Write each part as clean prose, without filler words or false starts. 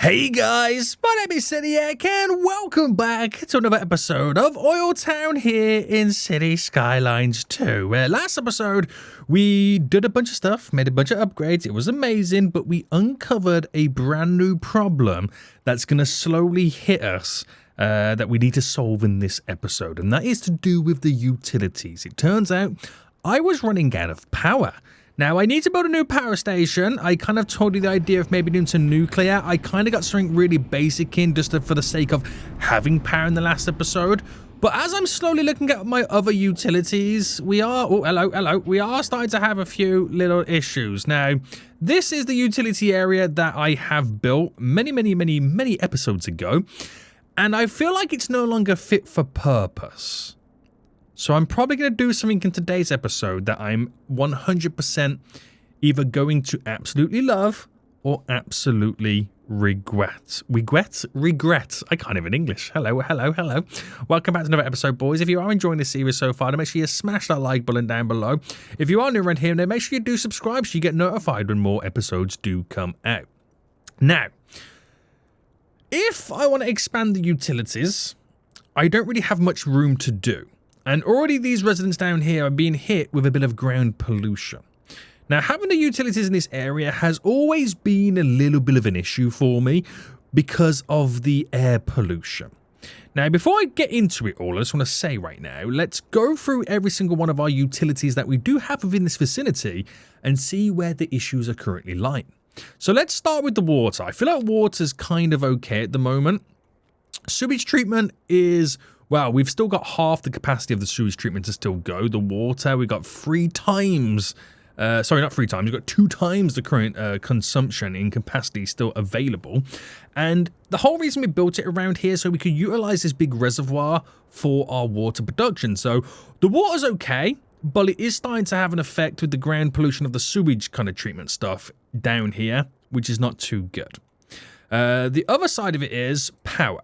Hey guys, my name is Citiac and welcome back to another episode of OilTown here in City Skylines 2, where last episode we did a bunch of stuff, made a bunch of upgrades, it was amazing, but we uncovered a brand new problem that's going to slowly hit us that we need to solve in this episode, and that is to do with the utilities. It turns out I was running out of power. Now, I need to build a new power station. I kind of told you the idea of maybe doing some nuclear. I kind of got something really basic in just for the sake of having power in the last episode. But as I'm slowly looking at my other utilities, we are starting to have a few little issues. Now, this is the utility area that I have built many episodes ago. And I feel like it's no longer fit for purpose. So I'm probably going to do something in today's episode that I'm 100% either going to absolutely love or absolutely regret. Regret. I can't even English. Hello. Welcome back to another episode, boys. If you are enjoying this series so far, then make sure you smash that like button down below. If you are new around here, then make sure you do subscribe so you get notified when more episodes do come out. Now, if I want to expand the utilities, I don't really have much room to do. And already these residents down here are being hit with a bit of ground pollution. Now, having the utilities in this area has always been a little bit of an issue for me because of the air pollution. Now, before I get into it all, I just want to say right now, let's go through every single one of our utilities that we do have within this vicinity and see where the issues are currently lying. So let's start with the water. I feel like water's kind of okay at the moment. Sewage treatment is... well, we've still got half the capacity of the sewage treatment to still go. The water, we've got 3 times, sorry, not 3 times, we've got 2 times the current consumption in capacity still available. And the whole reason we built it around here so we could utilize this big reservoir for our water production. So the water's okay, but it is starting to have an effect with the ground pollution of the sewage kind of treatment stuff down here, which is not too good. The other side of it is power.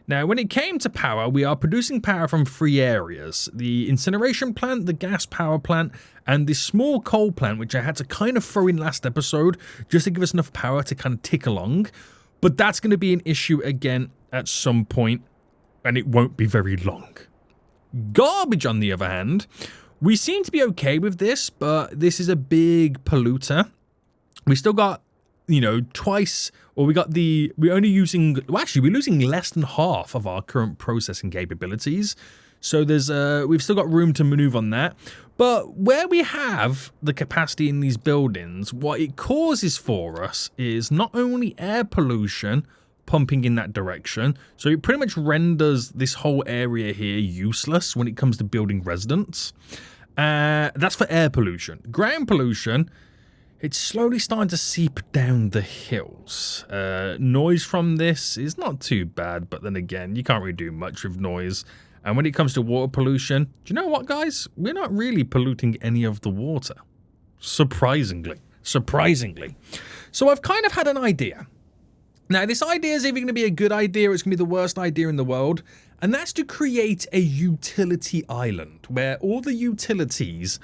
Now, when it came to power, we are producing power from 3 areas. The incineration plant, the gas power plant, and the small coal plant, which I had to kind of throw in last episode just to give us enough power to kind of tick along. But that's going to be an issue again at some point, and it won't be very long. Garbage, on the other hand, we seem to be okay with this, but this is a big polluter. We still got... twice, or we're only using, well, actually, we're losing less than half of our current processing capabilities. So we've still got room to maneuver on that. But where we have the capacity in these buildings, what it causes for us is not only air pollution pumping in that direction, so it pretty much renders this whole area here useless when it comes to building residents. That's for air pollution. Ground pollution, it's slowly starting to seep down the hills. Noise from this is not too bad, but then again, you can't really do much with noise. And when it comes to water pollution, do you know what, guys? We're not really polluting any of the water. Surprisingly. So I've kind of had an idea. Now, this idea is either going to be a good idea or it's going to be the worst idea in the world. And that's to create a utility island where all the utilities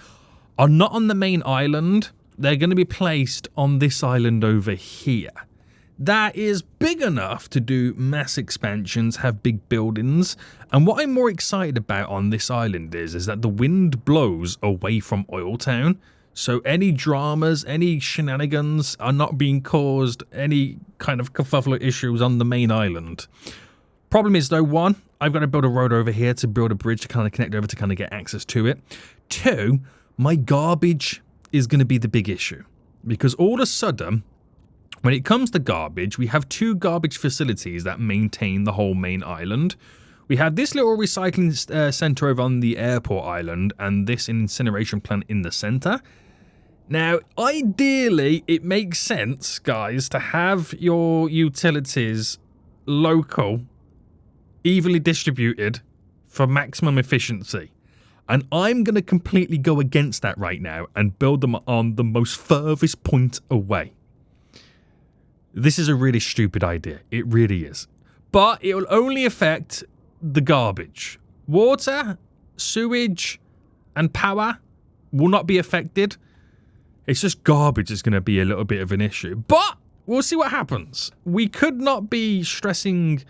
are not on the main island. They're going to be placed on this island over here. That is big enough to do mass expansions, have big buildings. And what I'm more excited about on this island is that the wind blows away from OilTown. So any dramas, any shenanigans are not being caused, any kind of kerfuffle issues on the main island. Problem is though, 1, I've got to build a road over here to build a bridge to kind of connect over to kind of get access to it. 2, my garbage is going to be the big issue, because all of a sudden, when it comes to garbage, we have 2 garbage facilities that maintain the whole main island. We have this little recycling center over on the airport island and this incineration plant in the center. Now, ideally, it makes sense, guys, to have your utilities local, evenly distributed for maximum efficiency. And I'm going to completely go against that right now and build them on the most furthest point away. This is a really stupid idea. It really is. But it will only affect the garbage. Water, sewage, and power will not be affected. It's just garbage is going to be a little bit of an issue. But we'll see what happens. We could not be stressing...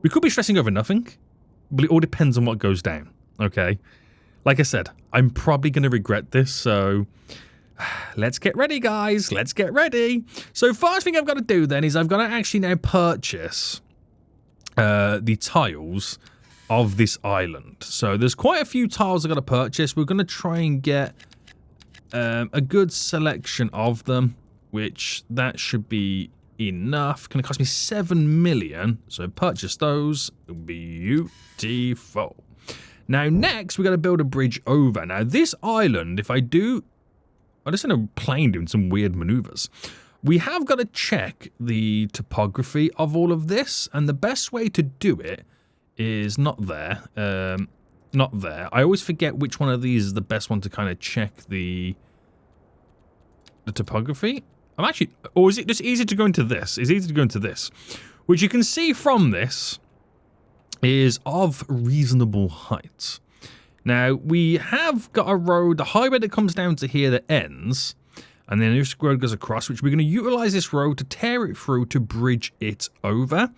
We could be stressing over nothing, but it all depends on what goes down, okay? Like I said, I'm probably going to regret this, so... Let's get ready, guys. Let's get ready. So first thing I've got to do then is I've got to actually now purchase the tiles of this island. So there's quite a few tiles I've got to purchase. We're going to try and get a good selection of them, which that should be enough. Going to cost me 7 million. So purchase those. Beautiful. Now next, we've got to build a bridge over. Now this island, if I do... I'm just in a plane doing some weird maneuvers. We have got to check the topography of all of this, and the best way to do it is not there. Not there. I always forget which one of these is the best one to kind of check the topography. I'm actually... Or is it just easy to go into this? It's easy to go into this. Which you can see from this is of reasonable height. Now, we have got a road, a highway that comes down to here that ends, and then this road goes across, which we're going to utilize this road to tear it through to bridge it over.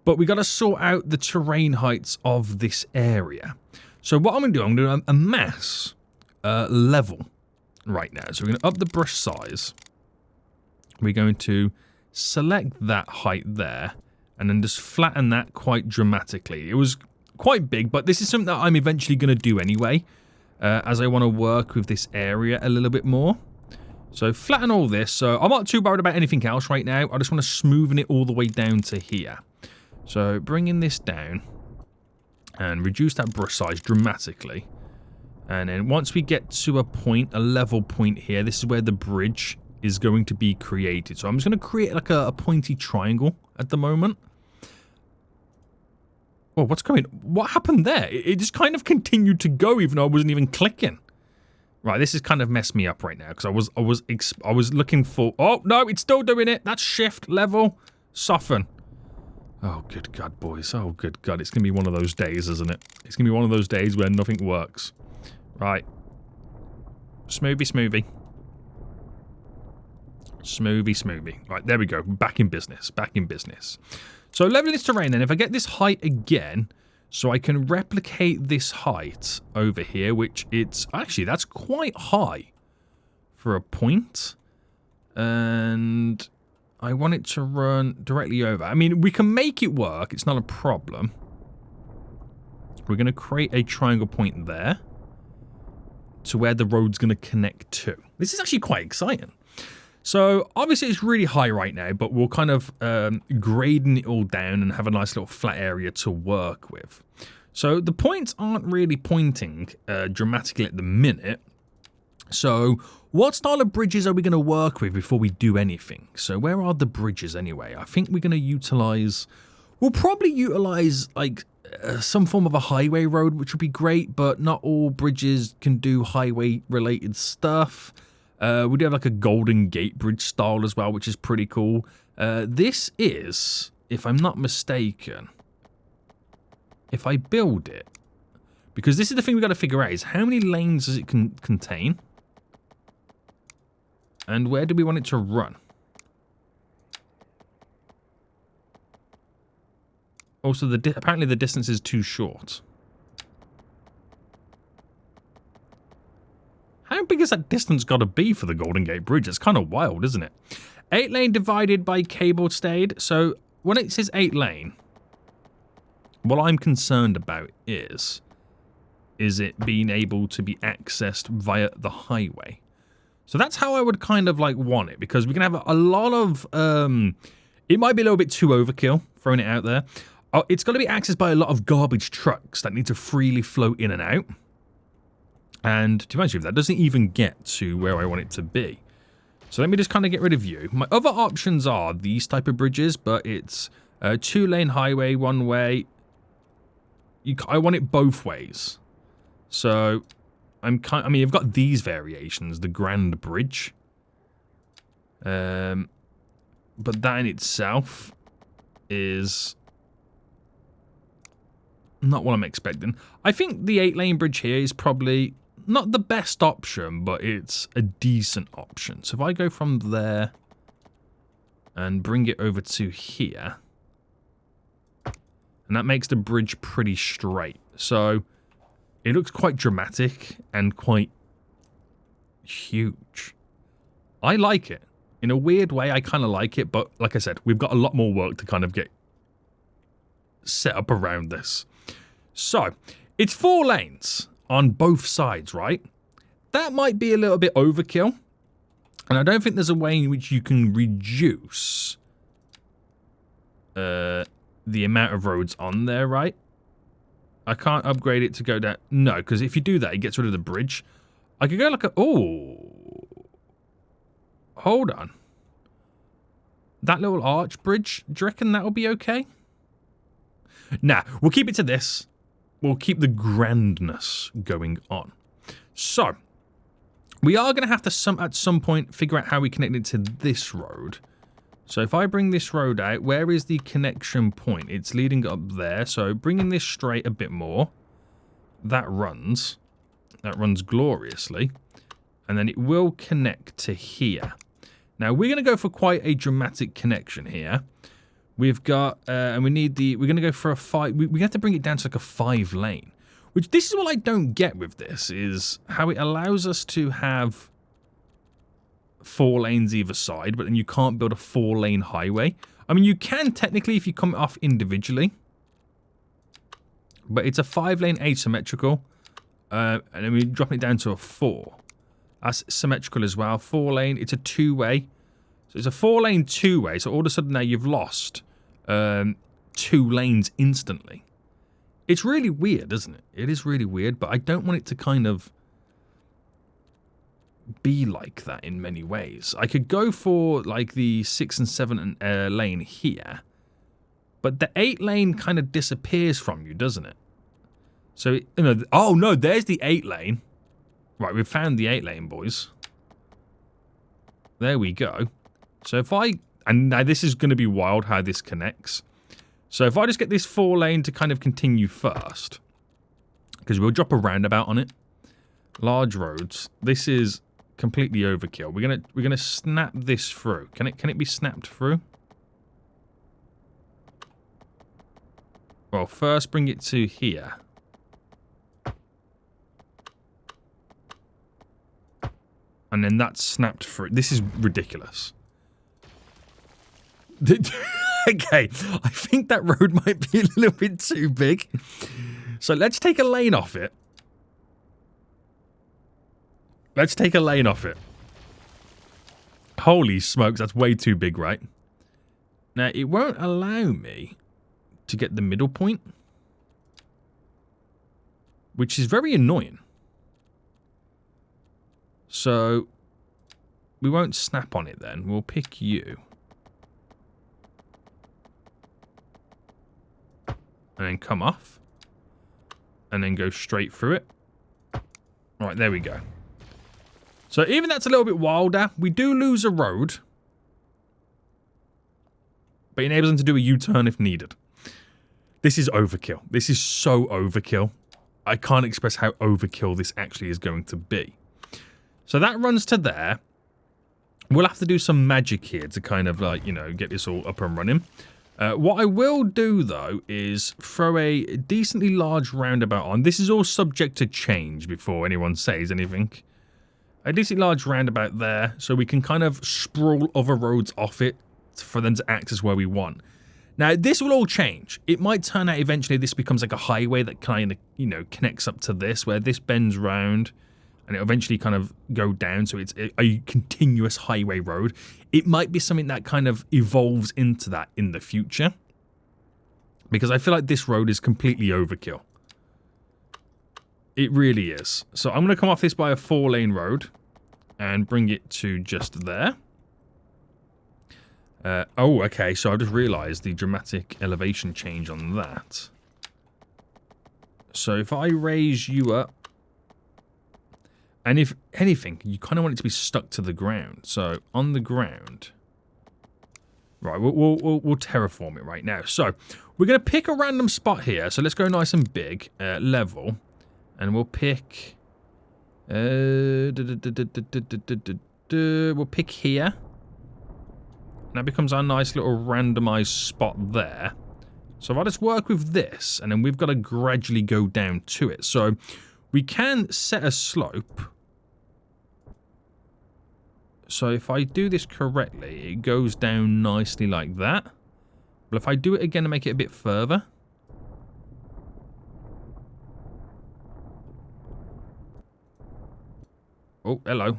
But we got to sort out the terrain heights of this area. So what I'm going to do, I'm going to amass level right now. So we're going to up the brush size. We're going to select that height there, and then just flatten that quite dramatically. It was quite big, but this is something that I'm eventually going to do anyway, as I want to work with this area a little bit more. So flatten all this. So I'm not too worried about anything else right now. I just want to smoothen it all the way down to here. So bringing this down and reduce that brush size dramatically. And then once we get to a point, a level point here, this is where the bridge is going to be created. So I'm just going to create like a pointy triangle at the moment. Oh, what happened there? It just kind of continued to go even though I wasn't even clicking. Right, this has kind of messed me up right now because I was looking for... Oh, no, it's still doing it. That's shift, level, soften. Oh, good God, boys. Oh, good God. It's going to be one of those days, isn't it? It's going to be one of those days where nothing works. Right. Smoothie, smoothie. Smoothie, smoothie. Right, there we go. Back in business. Back in business. So level this terrain then. If I get this height again, so I can replicate this height over here, which it's... Actually, that's quite high for a point. And I want it to run directly over. I mean, we can make it work. It's not a problem. We're going to create a triangle point there to where the road's going to connect to. This is actually quite exciting. So, obviously it's really high right now, but we'll kind of grading it all down and have a nice little flat area to work with. So, the points aren't really pointing dramatically at the minute. So, what style of bridges are we going to work with before we do anything? So, where are the bridges anyway? I think we're going to utilize... We'll probably utilize, like, some form of a highway road, which would be great, but not all bridges can do highway-related stuff. We do have like a Golden Gate Bridge style as well, which is pretty cool. This is, if I'm not mistaken, if I build it, because this is the thing we've got to figure out, is how many lanes does it contain? And where do we want it to run? Also, apparently the distance is too short. How big has that distance got to be for the Golden Gate Bridge? It's kind of wild, isn't it? 8 lane divided by cable stayed. So when it says 8 lane, what I'm concerned about is it being able to be accessed via the highway. So that's how I would kind of like want it, because we can have a lot of... it might be a little bit too overkill, throwing it out there. It's got to be accessed by a lot of garbage trucks that need to freely flow in and out. And to be honest with you, that doesn't even get to where I want it to be. So let me just kind of get rid of you. My other options are these type of bridges, but it's a 2-lane highway, 1 way. I want it both ways. So I mean, I've got these variations, the Grand Bridge. But that in itself is not what I'm expecting. I think the 8-lane bridge here is probably not the best option, but it's a decent option. So if I go from there and bring it over to here. And that makes the bridge pretty straight. So it looks quite dramatic and quite huge. I like it. In a weird way, I kind of like it. But like I said, we've got a lot more work to kind of get set up around this. So it's 4 lanes on both sides, right? That might be a little bit overkill. And I don't think there's a way in which you can reduce the amount of roads on there, right? I can't upgrade it to go down. No, because if you do that, it gets rid of the bridge. I could go like a... Oh. Hold on. That little arch bridge, do you reckon that'll be okay? Nah, we'll keep it to this. We'll keep the grandness going on. So, we are going to have to, at some point, figure out how we connect it to this road. So if I bring this road out, where is the connection point? It's leading up there. So bringing this straight a bit more. That runs gloriously. And then it will connect to here. Now we're going to go for quite a dramatic connection here. We've got, and we need we're going to go for a 5, we have to bring it down to like a 5 lane. Which, this is what I don't get with this, is how it allows us to have 4 lanes either side, but then you can't build a 4-lane highway. I mean, you can technically if you come off individually. But it's a 5-lane asymmetrical. And then we drop it down to a 4. That's symmetrical as well. 4-lane, it's a 2-way. So it's a 4-lane 2-way. So all of a sudden now you've lost 2 lanes instantly. It's really weird, isn't it? It is really weird, but I don't want it to kind of be like that in many ways. I could go for like the 6 and 7 lane here, but the 8 lane kind of disappears from you, doesn't it? So, you know, oh no, there's the 8 lane. Right, we've found the 8 lane, boys. There we go. So if I, and now this is going to be wild how this connects. So if I just get this 4 lane to kind of continue first, because we'll drop a roundabout on it. Large roads. This is completely overkill. We're gonna snap this through. Can it be snapped through? Well, first bring it to here. And then that's snapped through. This is ridiculous. Okay, I think that road might be a little bit too big. So let's take a lane off it. Let's take a lane off it. Holy smokes, that's way too big, right? Now, it won't allow me to get the middle point, which is very annoying. So, we won't snap on it then. We'll pick you. And then come off. And then go straight through it. Right, there we go. So even that's a little bit wilder. We do lose a road. But it enables them to do a U-turn if needed. This is overkill. This is so overkill. I can't express how overkill this actually is going to be. So that runs to there. We'll have to do some magic here to kind of like, you know, get this all up and running. What I will do, though, is throw a decently large roundabout on. This is all subject to change before anyone says anything. A decently large roundabout there, so we can kind of sprawl other roads off it for them to act as where we want. Now, this will all change. It might turn out eventually this becomes like a highway that kind of, you know, connects up to this, where this bends round, and it'll eventually kind of go down, so it's a continuous highway road. It might be something that kind of evolves into that in the future, because I feel like this road is completely overkill. It really is. So I'm going to come off this by a 4-lane road and bring it to just there. Oh, okay, so I just realised the dramatic elevation change on that. So if I raise you up, and if anything, you kind of want it to be stuck to the ground. So on the ground, right? We'll terraform it right now. So we're gonna pick a random spot here. So let's go nice and big, level, and we'll pick. We'll pick here. And that becomes our nice little randomized spot there. So if I just work with this, and then we've got to gradually go down to it. So we can set a slope. So if I do this correctly, it goes down nicely like that. But if I do it again and make it a bit further. Oh, hello.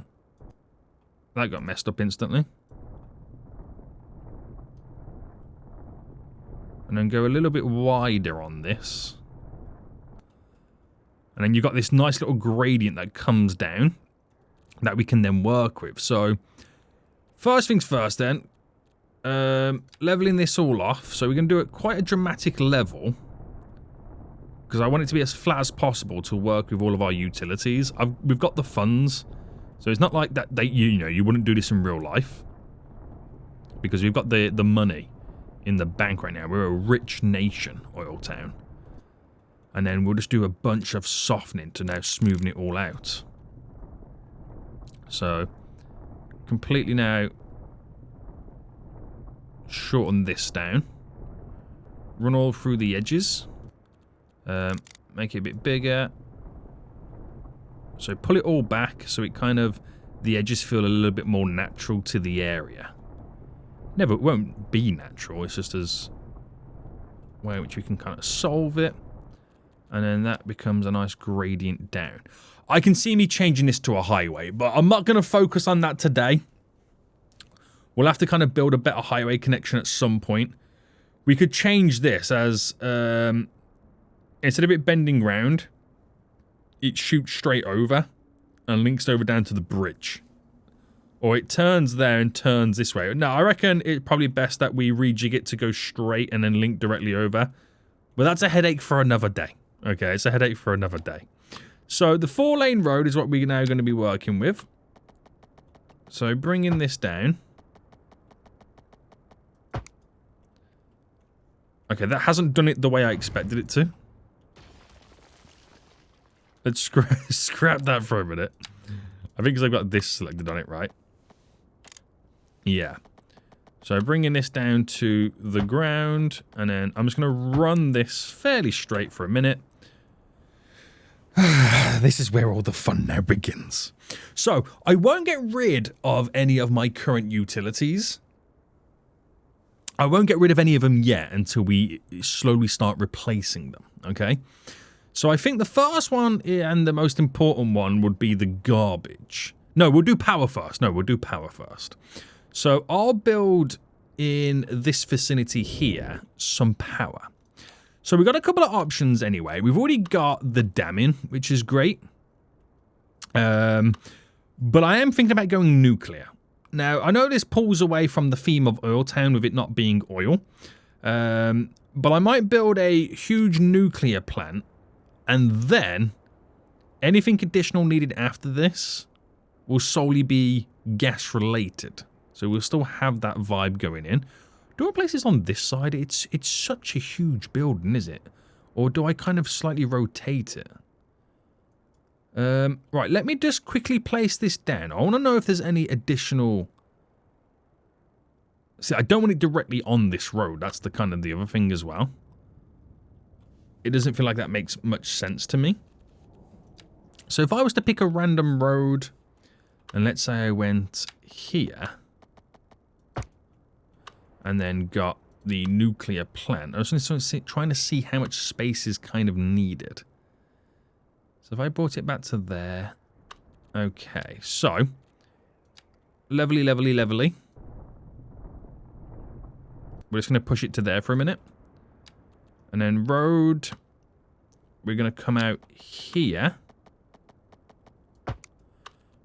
That got messed up instantly. And then go a little bit wider on this. And then you've got this nice little gradient that comes down that we can then work with. So, first things first then. Leveling this all off. So we're going to do it quite a dramatic level. Because I want it to be as flat as possible to work with all of our utilities. We've got the funds. So it's not like that you wouldn't do this in real life. Because we've got the money in the bank right now. We're a rich nation, OilTown. And then we'll just do a bunch of softening to now smoothen it all out. So, completely now shorten this down. Run all through the edges. Make it a bit bigger. So pull it all back so it kind of, the edges feel a little bit more natural to the area. Never, it won't be natural, it's just as way in which we can kind of solve it. And then that becomes a nice gradient down. I can see me changing this to a highway, but I'm not going to focus on that today. We'll have to kind of build a better highway connection at some point. We could change this as, instead of it bending round, it shoots straight over and links over down to the bridge. Or it turns there and turns this way. No, I reckon it's probably best that we rejig it to go straight and then link directly over. But that's a headache for another day. Okay, it's a headache for another day. So the 4-lane road is what we're now going to be working with. So bringing this down. Okay, that hasn't done it the way I expected it to. Let's scrap that for a minute. I think because I've got this selected on it, right? Yeah. So bringing this down to the ground, and then I'm just going to run this fairly straight for a minute. This is where all the fun now begins. So, I won't get rid of any of my current utilities. I won't get rid of any of them yet until we slowly start replacing them, okay? So I think the first one and the most important one would be the garbage. No, we'll do power first. No, we'll do power first. So I'll build in this vicinity here some power. So we've got a couple of options anyway. We've already got the damming, which is great. But I am thinking about going nuclear. Now, I know this pulls away from the theme of OilTown with it not being oil. But I might build a huge nuclear plant. And then anything additional needed after this will solely be gas related. So we'll still have that vibe going in. Do I place this on this side? It's such a huge building, is it? Or do I kind of slightly rotate it? Right, let me just quickly place this down. I want to know if there's any additional... See, I don't want it directly on this road. That's the kind of the other thing as well. It doesn't feel like that makes much sense to me. So if I was to pick a random road, and let's say I went here, and then got the nuclear plant, I was just trying to see how much space is kind of needed. So if I brought it back to there, okay, so, levelly, levelly, levelly. We're just going to push it to there for a minute. And then road, we're going to come out here.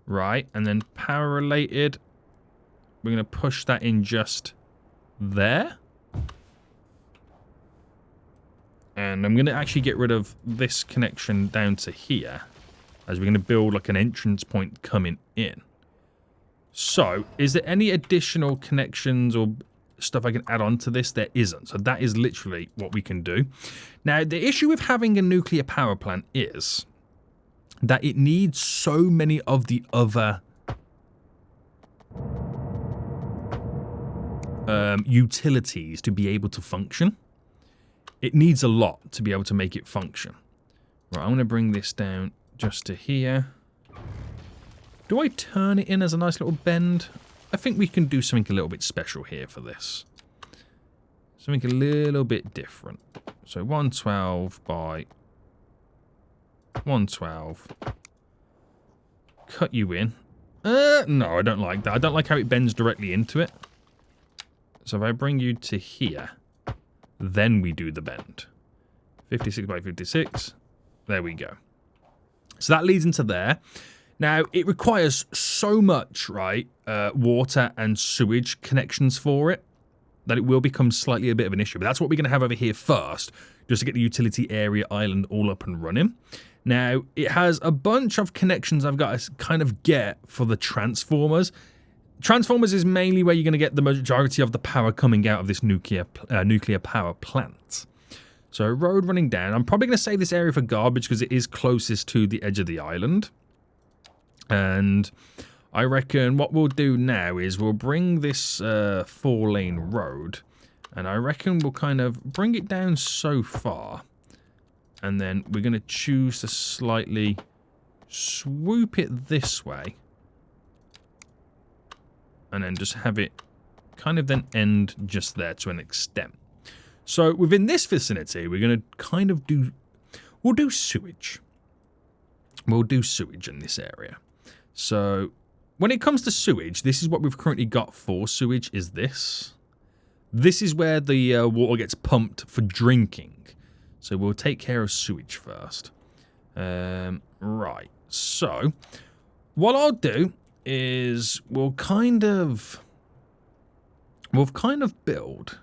Right, and then power related, we're going to push that in just there. And I'm going to actually get rid of this connection down to here, as we're going to build like an entrance point coming in. So, is there any additional connections or stuff I can add on to this? There isn't. So that is literally what we can do. Now, the issue with having a nuclear power plant is that it needs so many of the other utilities to be able to function. It needs a lot to be able to make it function. Right, I'm going to bring this down just to here. Do I turn it in as a nice little bend? I think we can do something a little bit special here for this. Something a little bit different. So 112 by 112. Cut you in. No, I don't like that. I don't like how it bends directly into it. So if I bring you to here, then we do the bend. 56 by 56. There we go. So that leads into there. Now, it requires so much, right, water and sewage connections for it, that it will become slightly a bit of an issue. But that's what we're going to have over here first, just to get the utility area island all up and running. Now, it has a bunch of connections I've got to kind of get for the transformers. Transformers is mainly where you're going to get the majority of the power coming out of this nuclear power plant. So, road running down. I'm probably going to save this area for garbage because it is closest to the edge of the island. And I reckon what we'll do now is we'll bring this 4-lane road, and I reckon we'll kind of bring it down so far, and then we're going to choose to slightly swoop it this way, and then just have it kind of then end just there to an extent. So within this vicinity, we're going to kind of we'll do sewage. We'll do sewage in this area. So, when it comes to sewage, this is what we've currently got for sewage, is this. This is where the water gets pumped for drinking. So, we'll take care of sewage first. Right. So, what I'll do is we'll kind of build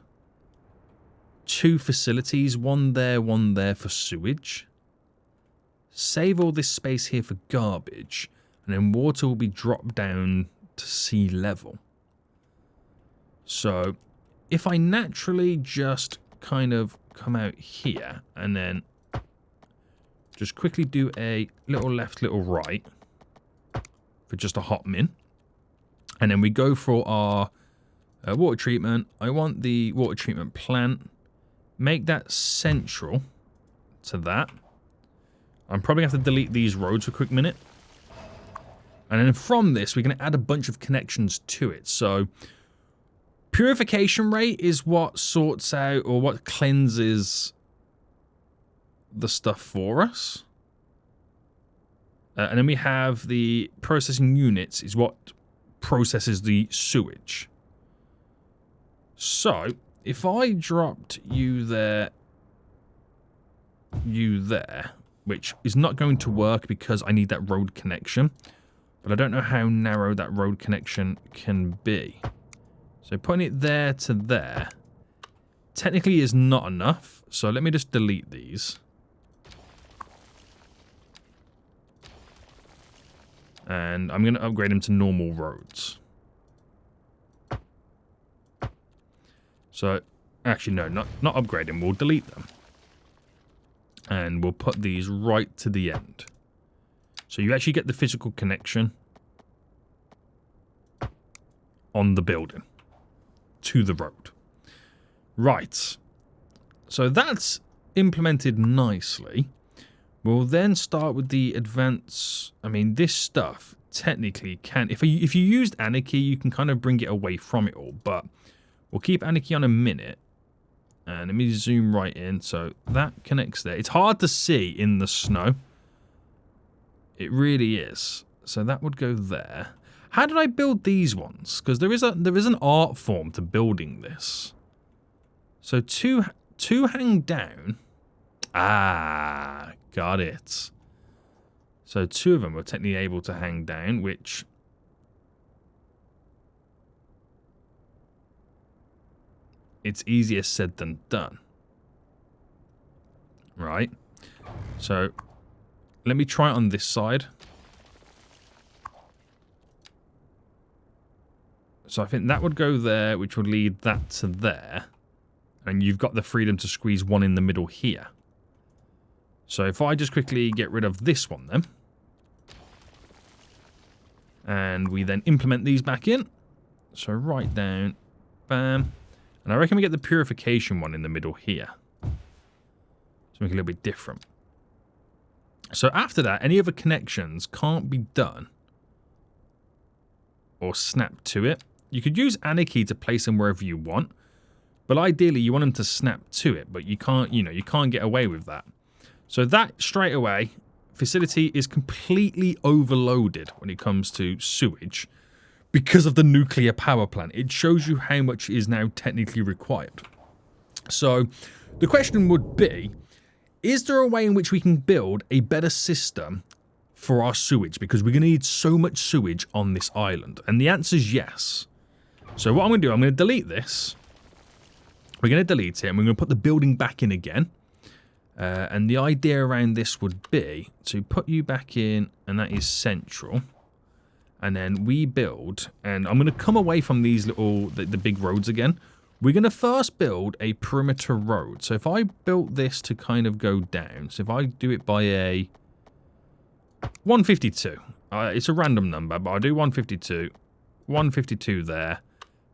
2 facilities, one there for sewage. Save all this space here for garbage. And then water will be dropped down to sea level. So, if I naturally just kind of come out here and then just quickly do a little left, little right for just a hot min. And then we go for our water treatment. I want the water treatment plant. Make that central to that. I'm probably going to have to delete these roads for a quick minute. And then from this, we're going to add a bunch of connections to it. So, purification rate is what sorts out or what cleanses the stuff for us. And then we have the processing units is what processes the sewage. So, if I dropped you there, which is not going to work because I need that road connection. But I don't know how narrow that road connection can be. So putting it there to there technically is not enough. So let me just delete these. And I'm going to upgrade them to normal roads. So, actually no, not upgrade them. We'll delete them. And we'll put these right to the end. So you actually get the physical connection on the building to the road. Right. So that's implemented nicely. We'll then start with the advanced. I mean, this stuff technically can. If you used Anarchy, you can kind of bring it away from it all. But we'll keep Anarchy on a minute. And let me zoom right in. So that connects there. It's hard to see in the snow. It really is. So that would go there. How did I build these ones? Because there is an art form to building this. So two hang down. Ah, got it. So 2 of them were technically able to hang down, which it's easier said than done. Right? So let me try it on this side. So I think that would go there, which would lead that to there. And you've got the freedom to squeeze one in the middle here. So if I just quickly get rid of this one then. And we then implement these back in. So right down Bam. And I reckon we get the purification one in the middle here. To make it a little bit different. So after that, any other connections can't be done or snap to it. You could use Anarchy to place them wherever you want, but ideally you want them to snap to it, but you can't, you can't get away with that. So that straight away, facility is completely overloaded when it comes to sewage because of the nuclear power plant. It shows you how much is now technically required. So the question would be, is there a way in which we can build a better system for our sewage? Because we're going to need so much sewage on this island. And the answer is yes. So what I'm going to do, I'm going to delete this. We're going to delete it and we're going to put the building back in again. And the idea around this would be to put you back in, and that is central. And then we build, and I'm going to come away from these little, the big roads again. We're going to first build a perimeter road. So if I built this to kind of go down, so if I do it by a 152, it's a random number, but I'll do 152, 152 there.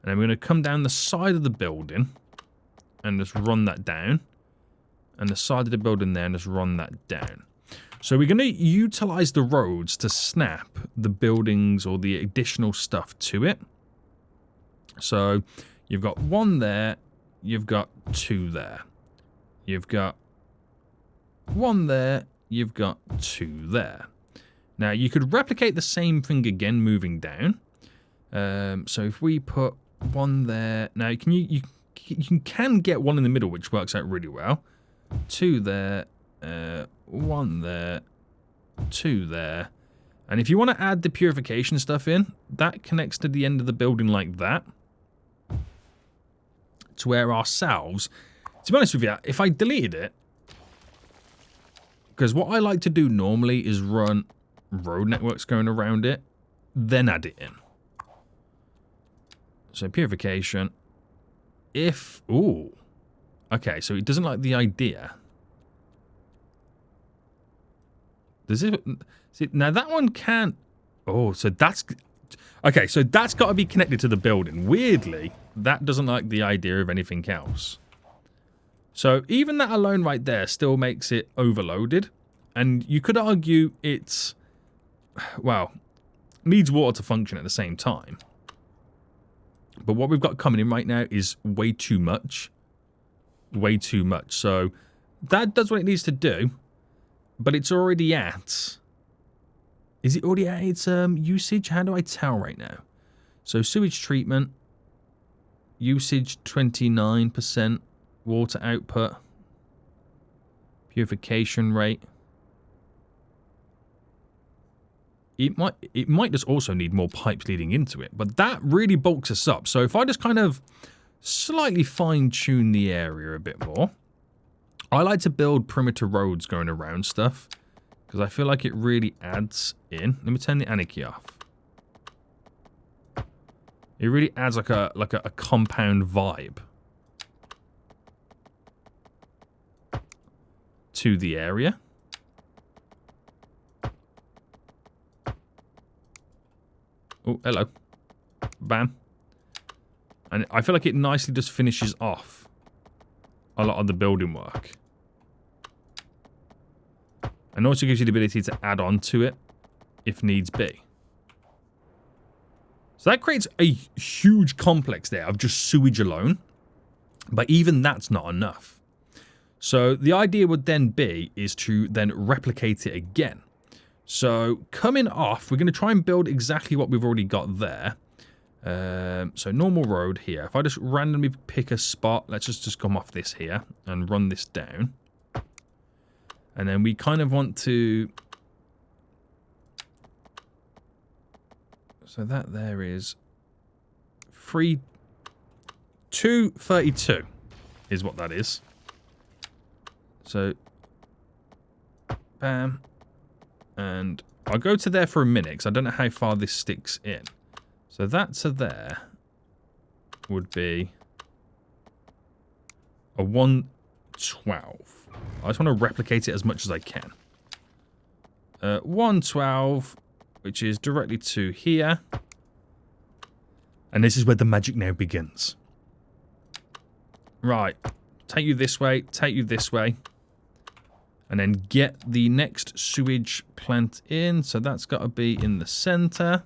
And then we're going to come down the side of the building and just run that down. And the side of the building there and just run that down. So we're going to utilize the roads to snap the buildings or the additional stuff to it. So you've got one there, you've got two there. You've got one there, you've got two there. Now you could replicate the same thing again moving down. So if we put one there, now you can get one in the middle, which works out really well. Two there, one there, two there. And if you want to add the purification stuff in, that connects to the end of the building like that. To where ourselves, to be honest with you, if I deleted it, because what I like to do normally is run road networks going around it, then add it in. So purification, if, ooh. Okay, so it doesn't like the idea. Does it? See, now that one can't. Oh, so that's. Okay, so that's got to be connected to the building. Weirdly, that doesn't like the idea of anything else. So even that alone right there still makes it overloaded. And you could argue it's. Well, needs water to function at the same time. But what we've got coming in right now is way too much. Way too much. So that does what it needs to do, but it's already at. Is it already at its usage? How do I tell right now? So sewage treatment, usage 29%, water output, purification rate. It might just also need more pipes leading into it, but that really bulks us up. So if I just kind of slightly fine-tune the area a bit more. I like to build perimeter roads going around stuff because I feel like it really adds in. Let me turn the anarchy off. It really adds like a compound vibe to the area. Oh, hello. Bam. And I feel like it nicely just finishes off a lot of the building work. And also gives you the ability to add on to it if needs be. So that creates a huge complex there of just sewage alone. But even that's not enough. So the idea would then be is to then replicate it again. So coming off, we're going to try and build exactly what we've already got there. So normal road here. If I just randomly pick a spot, let's just come off this here and run this down. And then we kind of want to. So that there is 232 is what that is. So bam, and I'll go to there for a minute because I don't know how far this sticks in. So that to there would be a 112. I just want to replicate it as much as I can. 112, which is directly to here. And this is where the magic now begins. Right. Take you this way. Take you this way. And then get the next sewage plant in. So that's got to be in the center.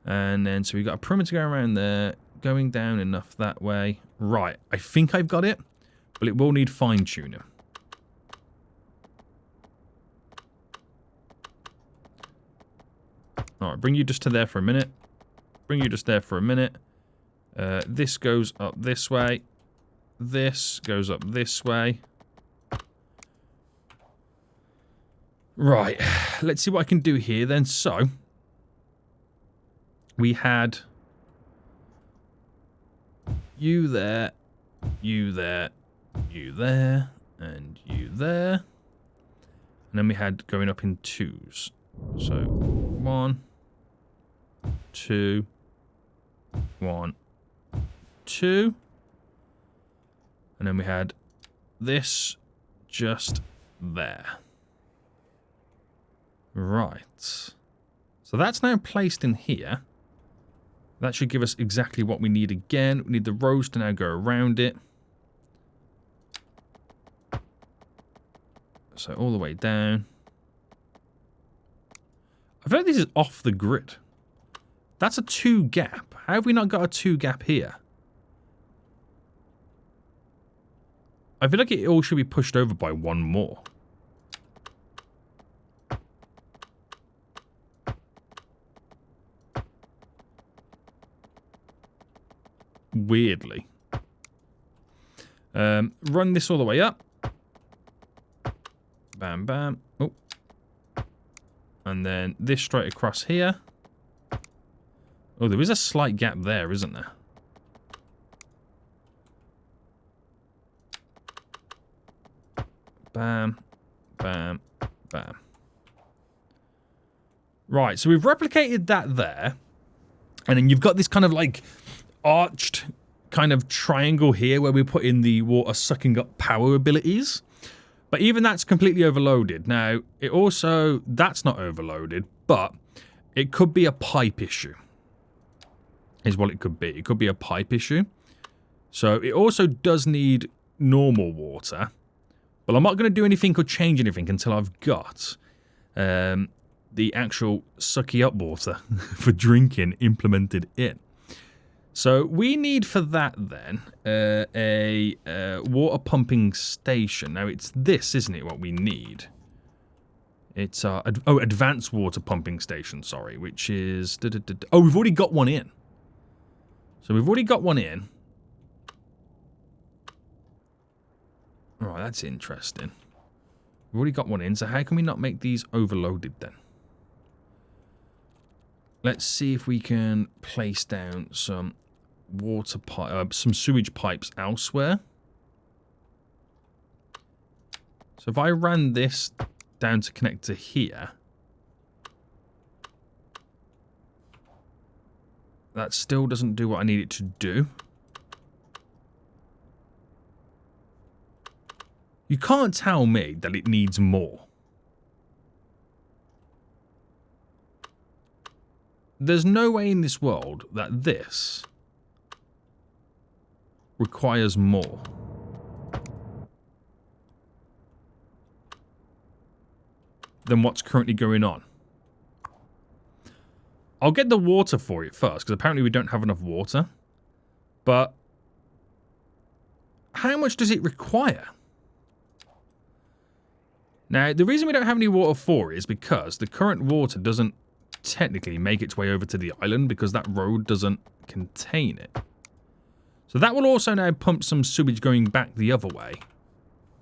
And then, so we've got a perimeter going around there. Going down enough that way. Right. I think I've got it. But it will need fine-tuning. Alright, bring you just to there for a minute. Bring you just there for a minute. This goes up this way. This goes up this way. Right, let's see what I can do here then. So, we had you there, you there, you there, and you there. And then we had going up in twos. So, 1, 2, 1, 2. And then we had this just there. Right. So that's now placed in here. That should give us exactly what we need again. We need the rows to now go around it. So all the way down. I feel like this is off the grid. That's a 2 gap. How have we not got a 2 gap here? I feel like it all should be pushed over by 1 more. Weirdly. Run this all the way up. Bam, bam. Oh. And then this straight across here. Oh, there is a slight gap there, isn't there? Bam, bam, bam. Right, so we've replicated that there. And then you've got this kind of like arched kind of triangle here where we put in the water sucking up power abilities. But even that's completely overloaded. Now, it also, that's not overloaded, but it could be a pipe issue. Is what it could be. It could be a pipe issue. So it also does need normal water. But I'm not going to do anything or change anything until I've got the actual sucky up water for drinking implemented in. So we need for that then a water pumping station. Now it's this, isn't it, what we need? It's advanced water pumping station, sorry, which is... Oh, we've already got one in. So we've already got one in. Right, that's interesting. We've already got one in, so how can we not make these overloaded then? Let's see if we can place down some water pipe, some sewage pipes elsewhere. So if I ran this down to connect to here, that still doesn't do what I need it to do. You can't tell me that it needs more. There's no way in this world that this requires more. Than what's currently going on. I'll get the water for it first, because apparently we don't have enough water. But how much does it require? Now, the reason we don't have any water for it is because the current water doesn't technically make its way over to the island because that road doesn't contain it. So that will also now pump some sewage going back the other way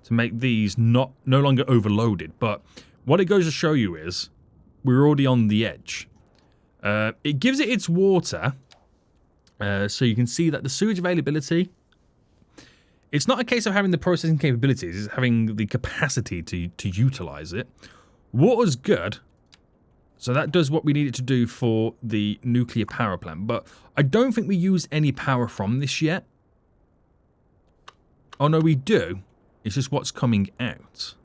to make these no longer overloaded. But what it goes to show you is we're already on the edge. It gives it its water, so you can see that the sewage availability, it's not a case of having the processing capabilities, it's having the capacity to utilize it. Water's good, so that does what we need it to do for the nuclear power plant, but I don't think we use any power from this yet. Oh no, we do. It's just what's coming out.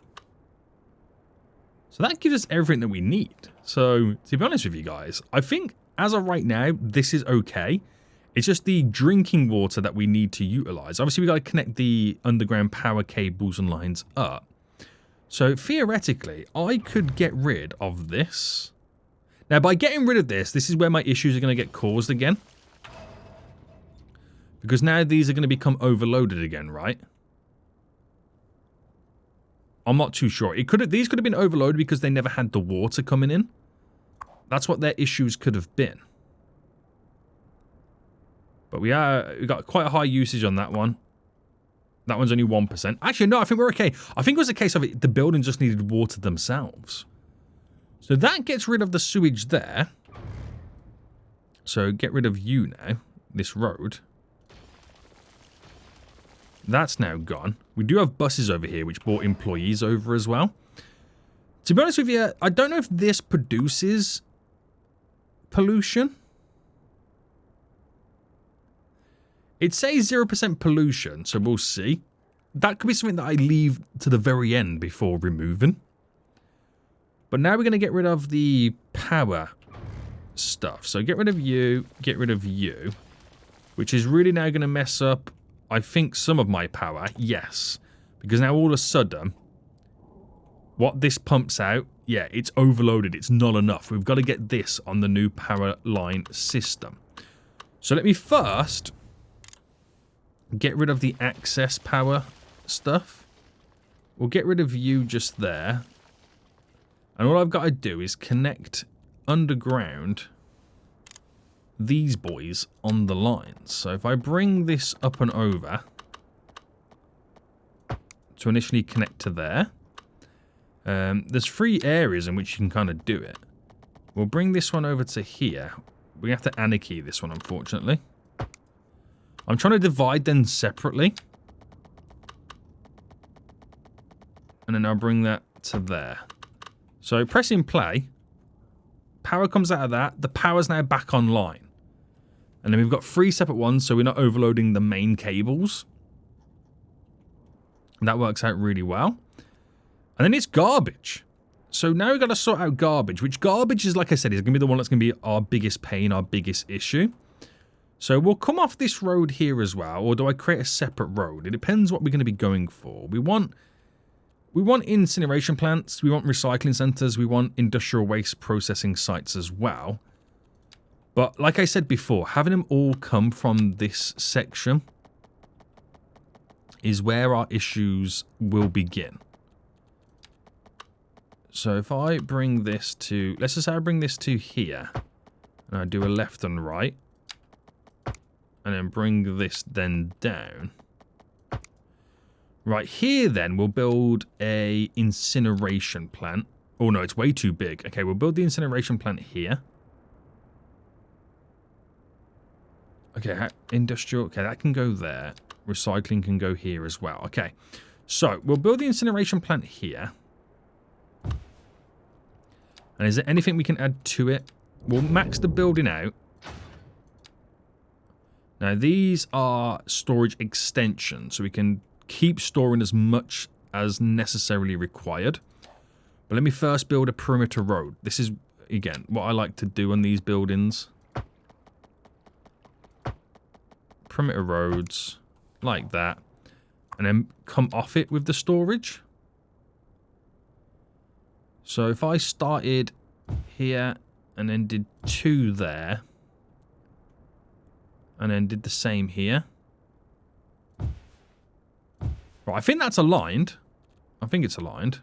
So that gives us everything that we need. So, to be honest with you guys, I think as of right now, this is okay. It's just the drinking water that we need to utilize. Obviously, we got to connect the underground power cables and lines up. So theoretically, I could get rid of this. Now, by getting rid of this, this is where my issues are going to get caused again. Because now these are going to become overloaded again, right? I'm not too sure. These could have been overloaded because they never had the water coming in. That's what their issues could have been. But we got quite a high usage on that one. That one's only 1%. Actually, no, I think we're okay. I think it was a case of the building just needed water themselves. So that gets rid of the sewage there. So get rid of you now, this road. That's now gone. We do have buses over here, which brought employees over as well. To be honest with you, I don't know if this produces pollution. It says 0% pollution, so we'll see. That could be something that I leave to the very end before removing. But now we're going to get rid of the power stuff. So get rid of you, which is really now going to mess up, I think, some of my power. Yes, because now all of a sudden, what this pumps out, yeah, it's overloaded. It's not enough. We've got to get this on the new power line system. So let me first get rid of the access power stuff. We'll get rid of you just there. And all I've got to do is connect underground these boys on the lines. So if I bring this up and over to initially connect to there, there's 3 areas in which you can kind of do it. We'll bring this one over to here. We have to anarchy this one, unfortunately. I'm trying to divide them separately. And then I'll bring that to there. So pressing play, power comes out of that. The power's now back online. And then we've got 3 separate ones, so we're not overloading the main cables. And that works out really well. And then it's garbage. So now we've got to sort out garbage, which garbage is, like I said, is going to be the one that's going to be our biggest pain, our biggest issue. So we'll come off this road here as well, or do I create a separate road? It depends what we're going to be going for. We want incineration plants, we want recycling centres, we want industrial waste processing sites as well. But like I said before, having them all come from this section is where our issues will begin. So if I bring this to, let's just say I bring this to here, and I do a left and right, and then bring this then down. Right here then, we'll build a incineration plant. Oh no, it's way too big. Okay, we'll build the incineration plant here. Okay, industrial, okay, that can go there. Recycling can go here as well. Okay, so we'll build the incineration plant here. And is there anything we can add to it? We'll max the building out. Now, these are storage extensions, so we can keep storing as much as necessarily required. But let me first build a perimeter road. This is, again, what I like to do on these buildings. Perimeter roads, like that. And then come off it with the storage. So if I started here and then did 2 there, and then did the same here. Right, I think that's aligned. I think it's aligned.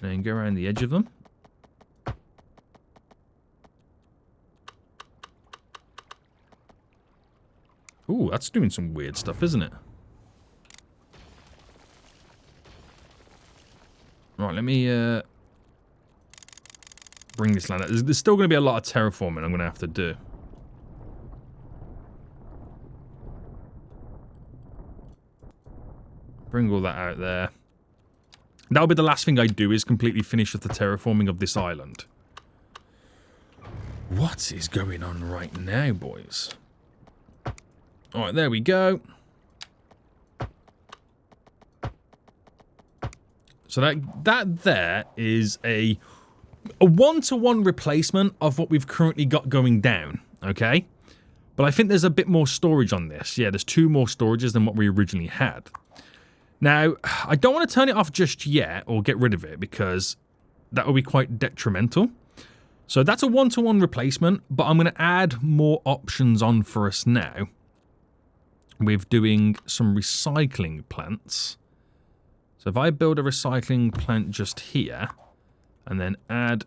And then go around the edge of them. Ooh, that's doing some weird stuff, isn't it? Right, let me bring this land out. There's still going to be a lot of terraforming I'm going to have to do. Bring all that out there. That'll be the last thing I do, is completely finish with the terraforming of this island. What is going on right now, boys? Alright, there we go. So that there is a one-to-one replacement of what we've currently got going down, okay? But I think there's a bit more storage on this. Yeah, there's 2 more storages than what we originally had. Now, I don't want to turn it off just yet or get rid of it because that will be quite detrimental. So that's a 1-to-1 replacement, but I'm going to add more options on for us now with doing some recycling plants. So if I build a recycling plant just here and then add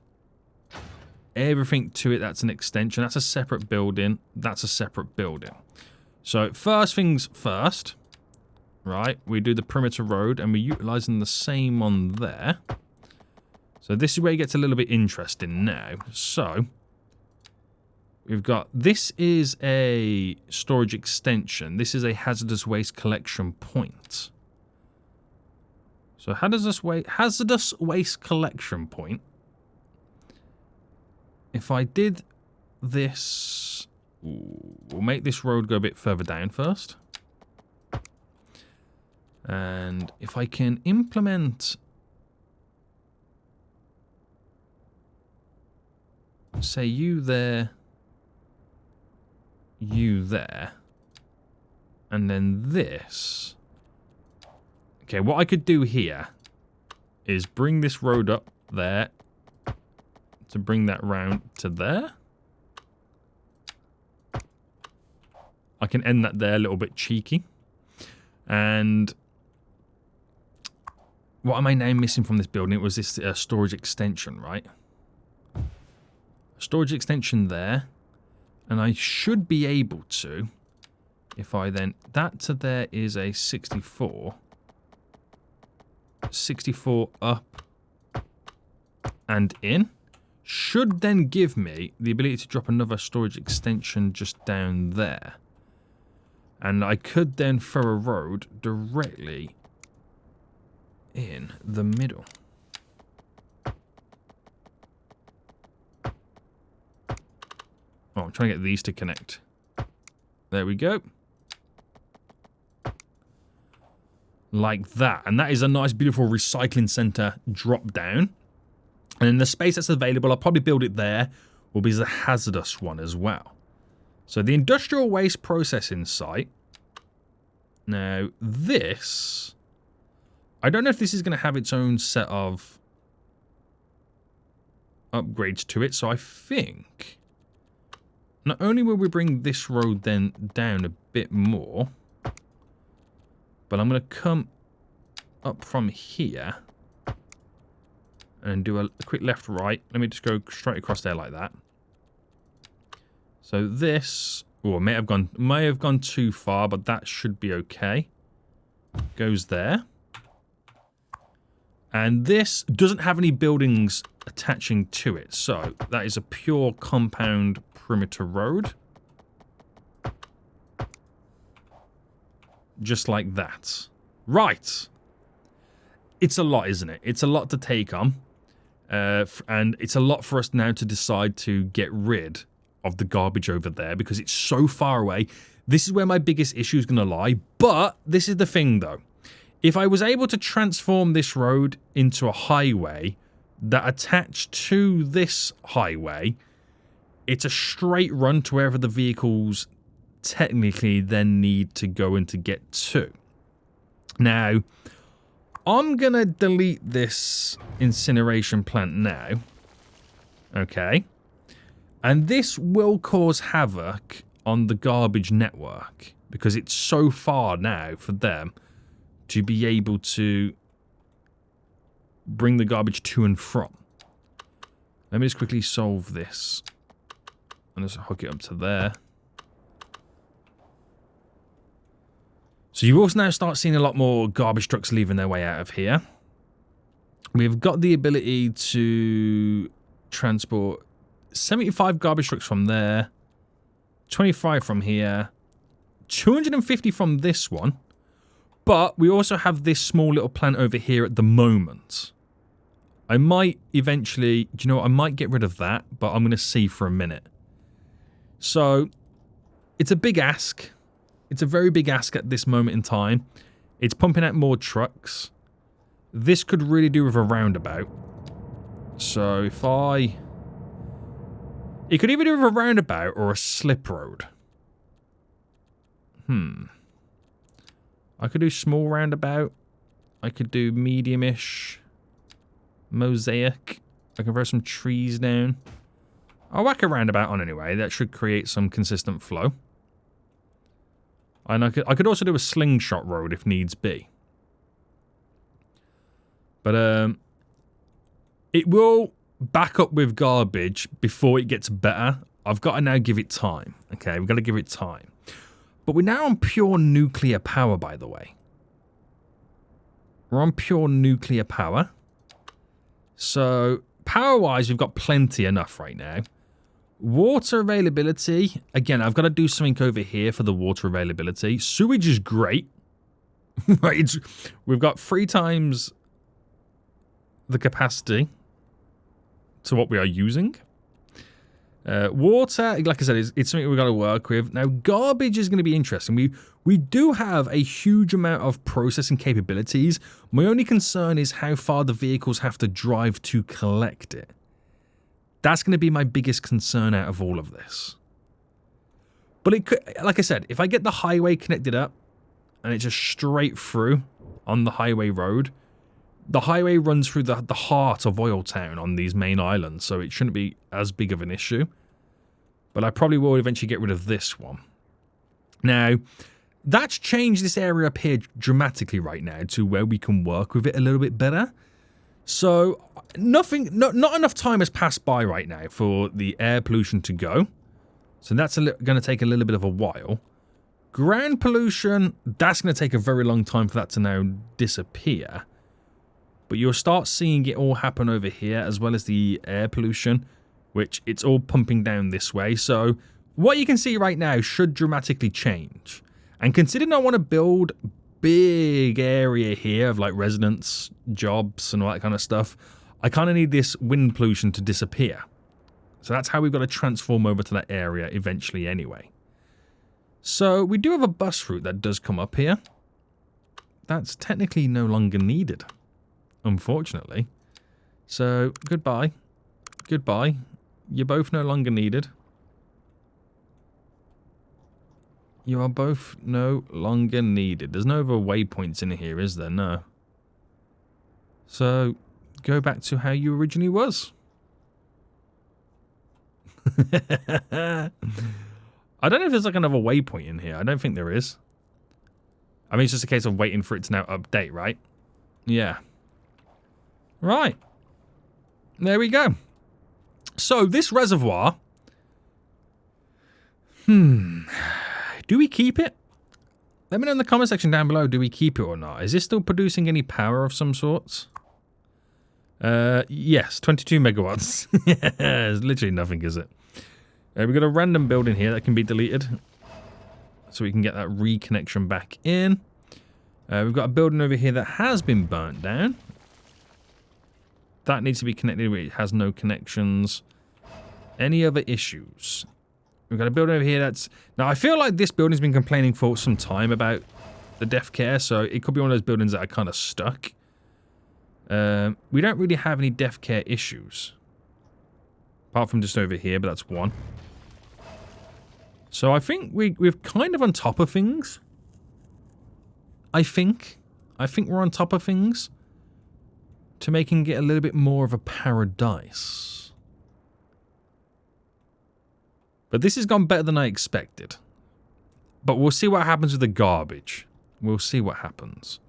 everything to it, that's an extension. That's a separate building. That's a separate building. So first things first, right? We do the perimeter road and we're utilizing the same on there. So this is where it gets a little bit interesting now. So we've got, this is a storage extension. This is a hazardous waste collection point. So hazardous waste collection point. If I did this, we'll make this road go a bit further down first. And if I can implement, say you there, and then this. Okay, what I could do here is bring this road up there to bring that round to there. I can end that there a little bit cheeky. And what am I now missing from this building? It was this storage extension, right? Storage extension there. And I should be able to, if I then, that to there is a 64. 64 up and in. Should then give me the ability to drop another storage extension just down there. And I could then throw a road directly in the middle. Oh, I'm trying to get these to connect. There we go. Like that. And that is a nice, beautiful recycling center drop down. And in the space that's available, I'll probably build it there, will be the hazardous one as well. So the industrial waste processing site. Now, this, I don't know if this is going to have its own set of upgrades to it. So I think not only will we bring this road then down a bit more, but I'm going to come up from here and do a quick left right. Let me just go straight across there like that. So this, oh, may have gone too far, but that should be okay. Goes there. And this doesn't have any buildings attaching to it. So that is a pure compound perimeter road. Just like that. Right. It's a lot, isn't it? It's a lot to take on. And it's a lot for us now to decide to get rid of the garbage over there because it's so far away. This is where my biggest issue is going to lie. But this is the thing, though. If I was able to transform this road into a highway that attached to this highway, it's a straight run to wherever the vehicles technically then need to go and to get to. Now, I'm going to delete this incineration plant now. Okay. And this will cause havoc on the garbage network because it's so far now for them to be able to bring the garbage to and from. Let me just quickly solve this. And just hook it up to there. So you also now start seeing a lot more garbage trucks leaving their way out of here. We've got the ability to transport 75 garbage trucks from there, 25 from here, 250 from this one, but we also have this small little plant over here at the moment. I might eventually, do you know what, I might get rid of that, but I'm going to see for a minute. So, it's a big ask. It's a very big ask at this moment in time. It's pumping out more trucks. This could really do with a roundabout. So if it could either do with a roundabout or a slip road. I could do small roundabout. I could do medium-ish. Mosaic. I can throw some trees down. I'll whack a roundabout on anyway. That should create some consistent flow. And I could also do a slingshot road if needs be. But it will back up with garbage before it gets better. I've got to now give it time. Okay, we've got to give it time. But we're now on pure nuclear power, by the way. We're on pure nuclear power. So, power-wise, we've got plenty enough right now. Water availability. Again, I've got to do something over here for the water availability. Sewage is great. Right, we've got 3 times the capacity to what we are using. Water, like I said, it's something we've got to work with. Now, garbage is going to be interesting. We do have a huge amount of processing capabilities. My only concern is how far the vehicles have to drive to collect it. That's going to be my biggest concern out of all of this. But it could, like I said, if I get the highway connected up and it's just straight through on the highway road, the highway runs through the heart of OilTown on these main islands, so it shouldn't be as big of an issue. But I probably will eventually get rid of this one. Now, that's changed this area up here dramatically right now to where we can work with it a little bit better. So, not enough time has passed by right now for the air pollution to go. So that's going to take a little bit of a while. Ground pollution, that's going to take a very long time for that to now disappear. But you'll start seeing it all happen over here, as well as the air pollution, which it's all pumping down this way. So what you can see right now should dramatically change. And considering I want to build big area here of like residents, jobs, and all that kind of stuff, I kind of need this wind pollution to disappear. So that's how we've got to transform over to that area eventually anyway. So we do have a bus route that does come up here. That's technically no longer needed, unfortunately. So goodbye. Goodbye. You're both no longer needed. You are both no longer needed. There's no other waypoints in here, is there? No. So, go back to how you originally was. I don't know if there's like another waypoint in here. I don't think there is. I mean, it's just a case of waiting for it to now update, right? Yeah. Right. There we go. So, this reservoir... Do we keep it? Let me know in the comment section down below, do we keep it or not? Is this still producing any power of some sorts? Yes, 22 megawatts. There's literally nothing, is it? We've got a random building here that can be deleted. So we can get that reconnection back in. We've got a building over here that has been burnt down. That needs to be connected, but it has no connections. Any other issues? We've got a building over here that's... Now, I feel like this building's been complaining for some time about the death care, so it could be one of those buildings that are kind of stuck. We don't really have any death care issues. Apart from just over here, but that's one. So I think we're kind of on top of things. I think we're on top of things to making it a little bit more of a paradise. But this has gone better than I expected. But we'll see what happens with the garbage. We'll see what happens.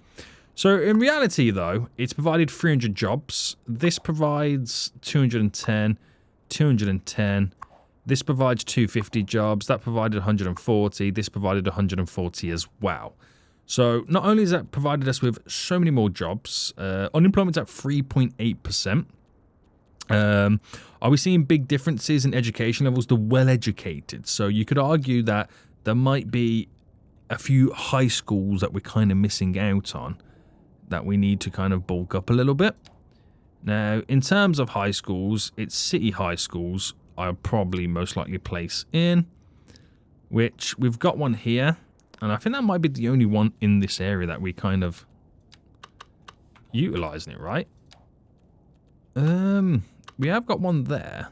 So in reality, though, it's provided 300 jobs. This provides 210, 210. This provides 250 jobs. That provided 140. This provided 140 as well. So not only has that provided us with so many more jobs, unemployment's at 3.8%. Are we seeing big differences in education levels? The well-educated. So you could argue that there might be a few high schools that we're kind of missing out on that we need to kind of bulk up a little bit. Now, in terms of high schools, it's city high schools I'll probably most likely place in, which we've got one here, and I think that might be the only one in this area that we kind of utilizing it, right? We have got one there.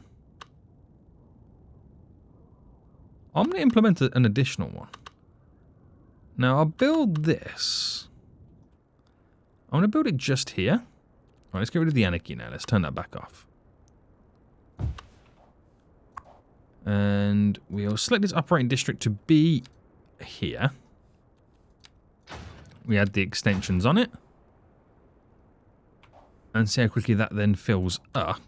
I'm going to implement an additional one. Now, I'll build this. I want to build it just here. All right, let's get rid of the anarchy now. Let's turn that back off. And we'll select this operating district to be here. We add the extensions on it. And see how quickly that then fills up.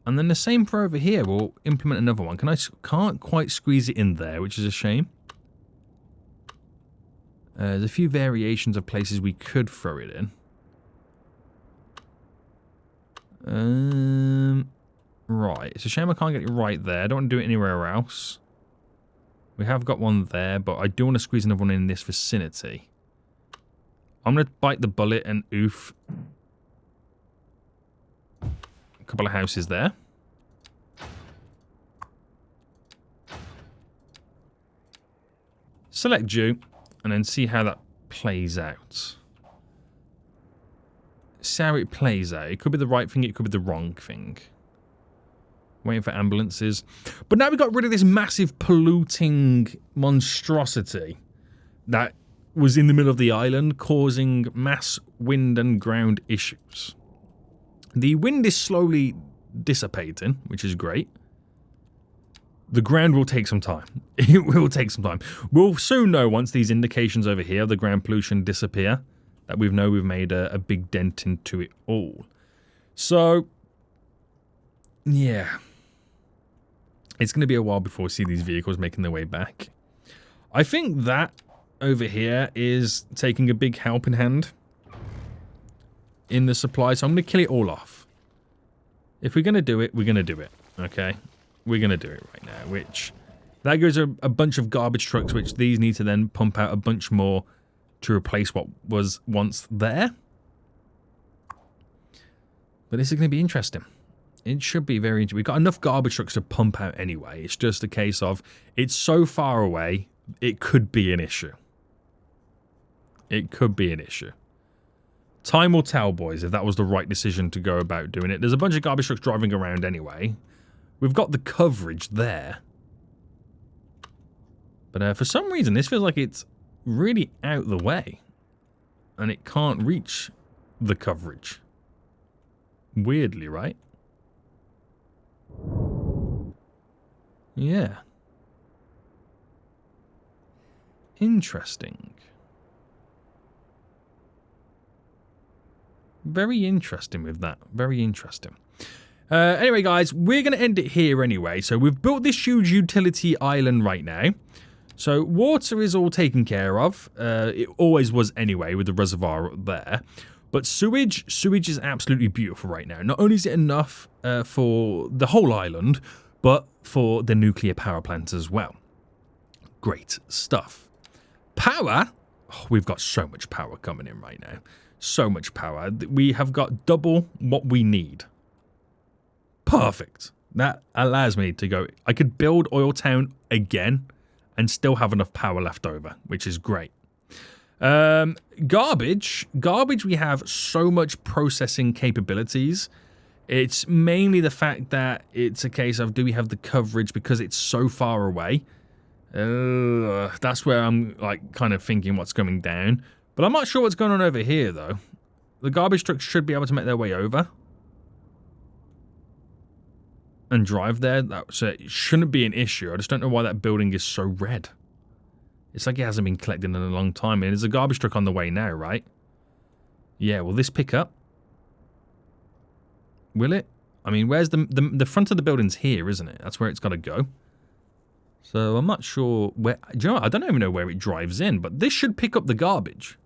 And then the same for over here. We'll implement another one. Can't quite squeeze it in there, which is a shame. There's a few variations of places we could throw it in. Right. It's a shame I can't get it right there. I don't want to do it anywhere else. We have got one there, but I do want to squeeze another one in this vicinity. I'm going to bite the bullet and oof. A couple of houses there. Select you, and then see how that plays out. See how it plays out. It could be the right thing, it could be the wrong thing. Waiting for ambulances. But now we've got rid of this massive polluting monstrosity that was in the middle of the island, causing mass wind and ground issues. The wind is slowly dissipating, which is great. The ground will take some time. It will take some time. We'll soon know once these indications over here of the ground pollution disappear that we've made a big dent into it all. So, yeah. It's going to be a while before we see these vehicles making their way back. I think that over here is taking a big helping hand in the supply, so I'm going to kill it all off. If we're going to do it, we're going to do it, okay? We're going to do it right now, which... That goes a bunch of garbage trucks, which these need to then pump out a bunch more to replace what was once there. But this is going to be interesting. It should be very interesting. We've got enough garbage trucks to pump out anyway. It's just a case of, it's so far away, it could be an issue. It could be an issue. Time will tell, boys, if that was the right decision to go about doing it. There's a bunch of garbage trucks driving around anyway. We've got the coverage there. But for some reason, this feels like it's really out the way. And it can't reach the coverage. Weirdly, right? Yeah. Interesting. Very interesting with that. Very interesting. Anyway, guys, we're going to end it here anyway. So we've built this huge utility island right now. So water is all taken care of. It always was anyway with the reservoir there. But sewage is absolutely beautiful right now. Not only is it enough for the whole island, but for the nuclear power plant as well. Great stuff. Power. Oh, we've got so much power coming in right now. So much power. We have got double what we need. Perfect. That allows me to go. I could build OilTown again and still have enough power left over, which is great. Garbage, we have so much processing capabilities. It's mainly the fact that it's a case of, do we have the coverage because it's so far away? That's where I'm like kind of thinking what's going down. But I'm not sure what's going on over here though. The garbage trucks should be able to make their way over and drive there. So it shouldn't be an issue. I just don't know why that building is so red. It's like it hasn't been collected in a long time. And there's a garbage truck on the way now, right? Yeah, will this pick up? Will it? I mean, where's the front of the building's here, isn't it? That's where it's got to go. So I'm not sure where... Do you know what? I don't even know where it drives in, but this should pick up the garbage.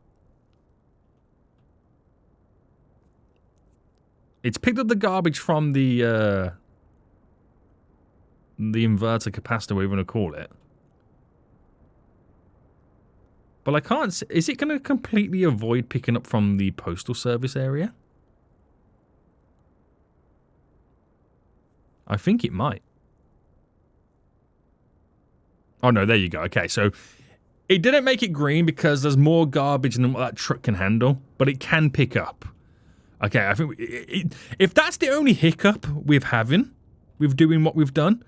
It's picked up the garbage from the inverter capacitor, whatever you want to call it. But I can't see... Is it going to completely avoid picking up from the postal service area? I think it might. Oh, no, there you go. Okay, so it didn't make it green because there's more garbage than what that truck can handle, but it can pick up. Okay, I think if that's the only hiccup with doing what we've done,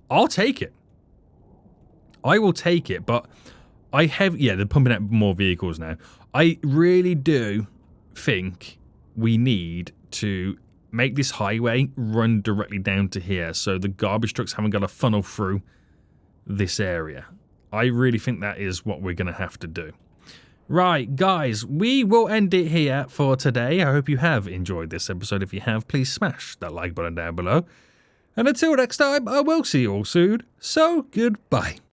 I'll take it. I will take it, but they're pumping out more vehicles now. I really do think we need to make this highway run directly down to here so the garbage trucks haven't got to funnel through this area. I really think that is what we're going to have to do. Right, guys, we will end it here for today. I hope you have enjoyed this episode. If you have, please smash that like button down below. And until next time, I will see you all soon. So, goodbye.